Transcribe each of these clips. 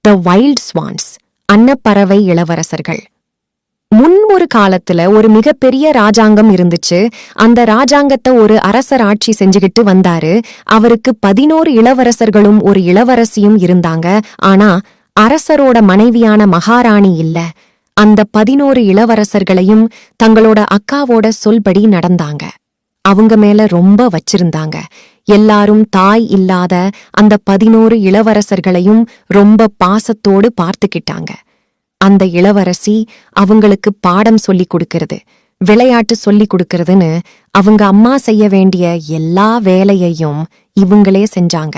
த wild swans, அன்னப்பறவை இளவரசர்கள். முன் ஒரு காலத்துல ஒரு மிகப்பெரிய ராஜாங்கம் இருந்துச்சு. அந்த ராஜாங்கத்தை ஒரு அரசர் ஆட்சி செஞ்சுகிட்டு வந்தாரு. அவருக்கு 11 இளவரசர்களும் ஒரு இளவரசியும் இருந்தாங்க. ஆனா அரசரோட மனைவியான மகாராணி இல்ல. அந்த 11 இளவரசர்களையும் தங்களோட அக்காவோட சொல்படி நடந்தாங்க. அவங்க மேல ரொம்ப வச்சிருந்தாங்க. எல்லாரும் தாய் இல்லாத அந்த 11 இளவரசர்களையும் ரொம்ப பாசத்தோடு பார்த்துக்கிட்டாங்க. அந்த இளவரசி அவங்களுக்கு பாடம் சொல்லிக் கொடுக்கறது, விளையாட்டு சொல்லிக் கொடுக்கறதுன்னு அவங்க அம்மா செய்ய வேண்டிய எல்லா வேலையையும் இவங்களே செஞ்சாங்க.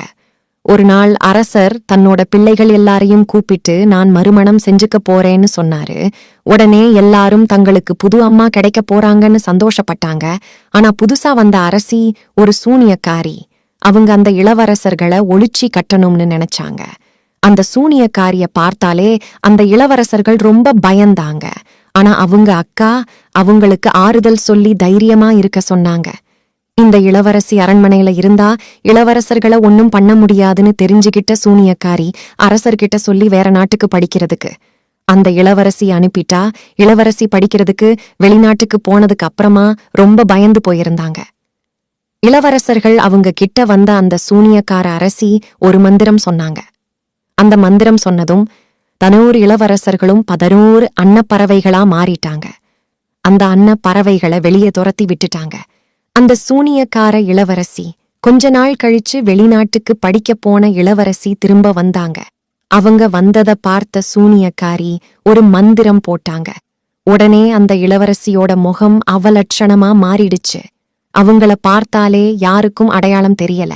ஒரு நாள் அரசர் தன்னோட பிள்ளைகள் எல்லாரையும் கூப்பிட்டு நான் மறுமணம் செஞ்சுக்க போறேன்னு சொன்னாரு. உடனே எல்லாரும் தங்களுக்கு புது அம்மா கிடைக்க போறாங்கன்னு சந்தோஷப்பட்டாங்க. ஆனா புதுசா வந்த அரசி ஒரு சூனியக்காரி. அவங்க அந்த இளவரசர்களை ஒளிச்சி கட்டணும்னு நினைச்சாங்க. அந்த சூனியக்காரிய பார்த்தாலே அந்த இளவரசர்கள் ரொம்ப பயந்தாங்க. ஆனா அவங்க அக்கா அவங்களுக்கு ஆறுதல் சொல்லி தைரியமா இருக்க சொன்னாங்க. இந்த இளவரசி அரண்மனையில இருந்தா இளவரசர்களை ஒன்னும் பண்ண முடியாதுன்னு தெரிஞ்சுகிட்ட சூனியக்காரி அரசர்கிட்ட சொல்லி வேற நாட்டுக்கு படிக்கிறதுக்கு அந்த இளவரசி அனுப்பிட்டா. இளவரசி படிக்கிறதுக்கு வெளிநாட்டுக்கு போனதுக்கு அப்புறமா ரொம்ப பயந்து போயிருந்தாங்க. இளவரசர்கள் அவங்க கிட்ட வந்த அந்த சூனியக்கார அரசி ஒரு மந்திரம் சொன்னாங்க. அந்த மந்திரம் சொன்னதும் 11 இளவரசர்களும் 11 அன்னப்பறவைகளா மாறிட்டாங்க. அந்த அன்னப்பறவைகளை வெளியே துரத்தி விட்டுட்டாங்க. அந்த சூனியக்கார இளவரசி கொஞ்ச நாள் கழிச்சு வெளிநாட்டுக்கு படிக்க போன இளவரசி திரும்ப வந்தாங்க. அவங்க வந்தத பார்த்த சூனியக்காரி ஒரு மந்திரம் போட்டாங்க. உடனே அந்த இளவரசியோட முகம் அவலட்சணமா மாறிடுச்சு. அவங்கள பார்த்தாலே யாருக்கும் அடையாளம் தெரியல.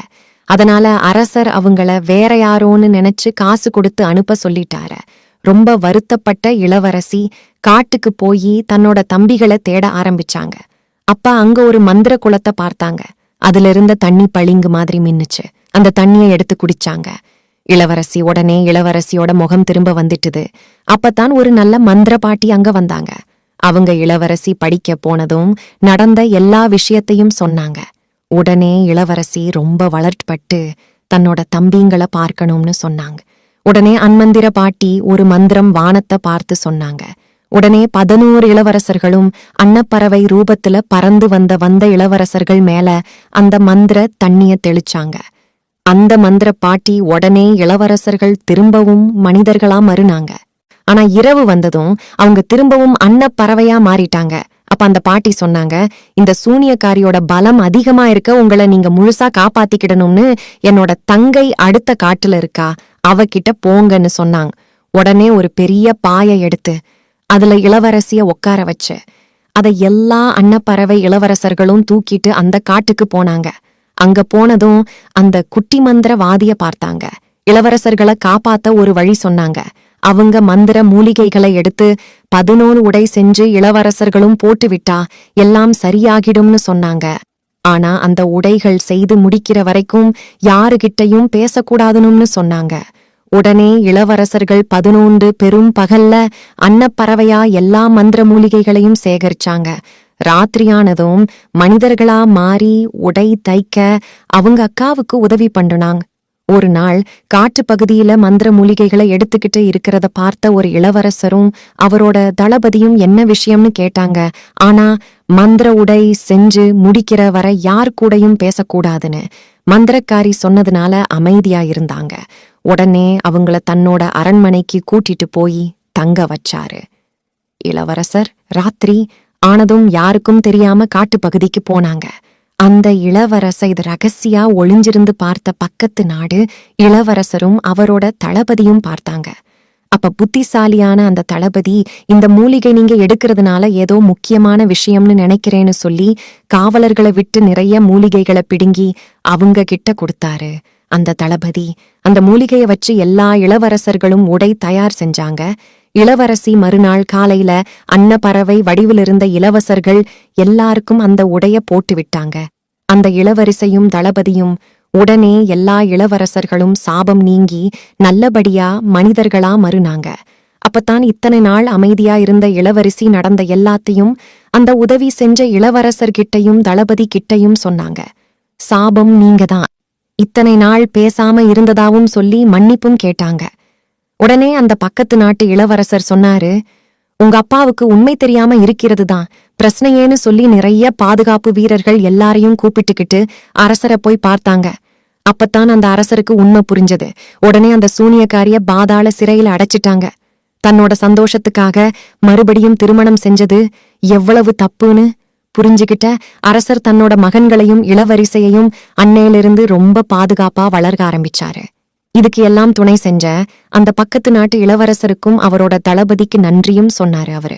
அதனால அரசர் அவங்கள வேற யாரோன்னு நினைச்சு காசு கொடுத்து அனுப்ப சொல்லிட்டாரு. ரொம்ப வருத்தப்பட்ட இளவரசி காட்டுக்கு போய் தன்னோட தம்பிகளை தேட ஆரம்பிச்சாங்க. அப்ப அங்க ஒரு மந்திர குளத்தை பார்த்தாங்க. அதுல இருந்த தண்ணி பளிங்கு மாதிரி மின்னுச்சு. அந்த தண்ணியை எடுத்து குடிச்சாங்க. இளவரசி உடனே இளவரசியோட முகம் திரும்ப வந்துட்டுது. அப்பத்தான் ஒரு நல்ல மந்திர பாட்டி அங்க வந்தாங்க. அவங்க இளவரசி படிக்க போனதும் நடந்த எல்லா விஷயத்தையும் சொன்னாங்க. உடனே இளவரசி ரொம்ப வளர்ப்பட்டு தன்னோட தம்பிங்களை பார்க்கணும்னு சொன்னாங்க. உடனே அன்மந்திர பாட்டி ஒரு மந்திரம் வானத்தை பார்த்து சொன்னாங்க. உடனே 11 இளவரசர்களும் அன்னப்பறவை ரூபத்துல பறந்து வந்த இளவரசர்கள் மேல அந்த மந்திர தண்ணிய தெளிச்சாங்க. அந்த மந்திர பாட்டி உடனே இளவரசர்கள் திரும்பவும் மனிதர்களா மறுனாங்க. ஆனா இரவு வந்ததும் அவங்க திரும்பவும் அன்னப்பறவையா மாறிட்டாங்க. அப்ப அந்த பாட்டி சொன்னாங்க, இந்த சூனியக்காரியோட பலம் அதிகமா இருக்க உங்களை நீங்க முழுசா காப்பாத்திக்கிடணும்னு என்னோட தங்கை அடுத்த காட்டுல இருக்கா, அவகிட்ட போங்கன்னு சொன்னாங்க. உடனே ஒரு பெரிய பாயை எடுத்து அதுல இளவரசிய உட்கார வச்சு அதை எல்லா அன்னப்பறவை இளவரசர்களும் தூக்கிட்டு அந்த காட்டுக்கு போனாங்க. அங்க போனதும் அந்த குட்டி மந்திரவாதிய பார்த்தாங்க. இளவரசர்களை காப்பாத்த ஒரு வழி சொன்னாங்க. அவங்க மந்திர மூலிகைகளை எடுத்து 11 உடை செஞ்சு இளவரசர்களும் போட்டு விட்டா எல்லாம் சரியாகிடும்னு சொன்னாங்க. ஆனா அந்த உடைகள் செய்து முடிக்கிற வரைக்கும் யாருகிட்டையும் பேசக்கூடாதுன்னு சொன்னாங்க. உடனே இளவரசர்கள் 11 பெரும் பகல்ல அன்னப்பறவையா எல்லா மந்திர மூலிகைகளையும் சேகரிச்சாங்க. ராத்திரியானதும் மனிதர்களா மாறி உடை தைக்க அவங்க அக்காவுக்கு உதவி பண்ணுனாங்க. ஒரு நாள் காட்டு பகுதியில மந்திர மூலிகைகளை எடுத்துக்கிட்டு இருக்கிறத பார்த்த ஒரு இளவரசரும் அவரோட தளபதியும் என்ன விஷயம்னு கேட்டாங்க. ஆனா மந்திர உடை செஞ்சு முடிக்கிற வரை யார் கூடயும் பேசக்கூடாதுன்னு மந்திரக்காரி சொன்னதுனால அமைதியா இருந்தாங்க. உடனே அவங்கள தன்னோட அரண்மனைக்கு கூட்டிட்டு போய் தங்க வச்சாரு. இளவரசர் ராத்திரி ஆனதும் யாருக்கும் தெரியாம காட்டு பகுதிக்கு போனாங்க. அந்த இளவரச இது ரகசியா ஒளிஞ்சிருந்து பார்த்த பக்கத்து நாடு இளவரசரும் அவரோட தளபதியும் பார்த்தாங்க. அப்ப புத்திசாலியான அந்த தளபதி, இந்த மூலிகை நீங்க எடுக்கிறதுனால ஏதோ முக்கியமான விஷயம்னு நினைக்கிறேன்னு சொல்லி காவலர்களை விட்டு நிறைய மூலிகைகளை பிடுங்கி அவங்க கிட்ட கொடுத்தாரு. அந்த தளபதி அந்த மூலிகையை வச்சு எல்லா இளவரசர்களும் உடை தயார் செஞ்சாங்க. இளவரசி மறுநாள் காலையில அன்னப்பறவை வடிவிலிருந்த இளவரசர்கள் எல்லாருக்கும் அந்த உடைய போட்டு விட்டாங்க. அந்த இளவரசியும் தளபதியும் உடனே எல்லா இளவரசர்களும் சாபம் நீங்கி நல்லபடியா மனிதர்களா மறுனாங்க. அப்பத்தான் இத்தனை நாள் அமைதியா இருந்த இளவரசி நடந்த எல்லாத்தையும் அந்த உதவி செஞ்ச இளவரசர்கிட்டையும் தளபதி கிட்டையும் சொன்னாங்க. சாபம் நீங்கதான், இத்தனை நாள் பேசாம இருந்ததாவும் சொல்லி மன்னிப்பும் கேட்டாங்க. உடனே அந்த பக்கத்து நாட்டு இளவரசர் சொன்னாரு, உங்க அப்பாவுக்கு உண்மை தெரியாம இருக்கிறதுதான் பிரச்சனையேன்னு சொல்லி நிறைய பாதுகாப்பு வீரர்கள் எல்லாரையும் கூப்பிட்டுக்கிட்டு அரசரை போய் பார்த்தாங்க. அப்பத்தான் அந்த அரசருக்கு உண்மை புரிஞ்சது. உடனே அந்த சூனியக்காரிய பாதாள சிறையில அடைச்சிட்டாங்க. தன்னோட சந்தோஷத்துக்காக மறுபடியும் திருமணம் செஞ்சது எவ்வளவு தப்புன்னு புரிஞ்சுகிட்ட அரசர் தன்னோட மகன்களையும் இளவரிசையையும் அன்னையிலிருந்து ரொம்ப பாதுகாப்பா வளர்க்க ஆரம்பிச்சாரு. இதுக்கு எல்லாம் துணை செஞ்ச அந்த பக்கத்து நாட்டு இளவரசருக்கும் அவரோட தளபதிக்கு நன்றியும் சொன்னாரு அவரு.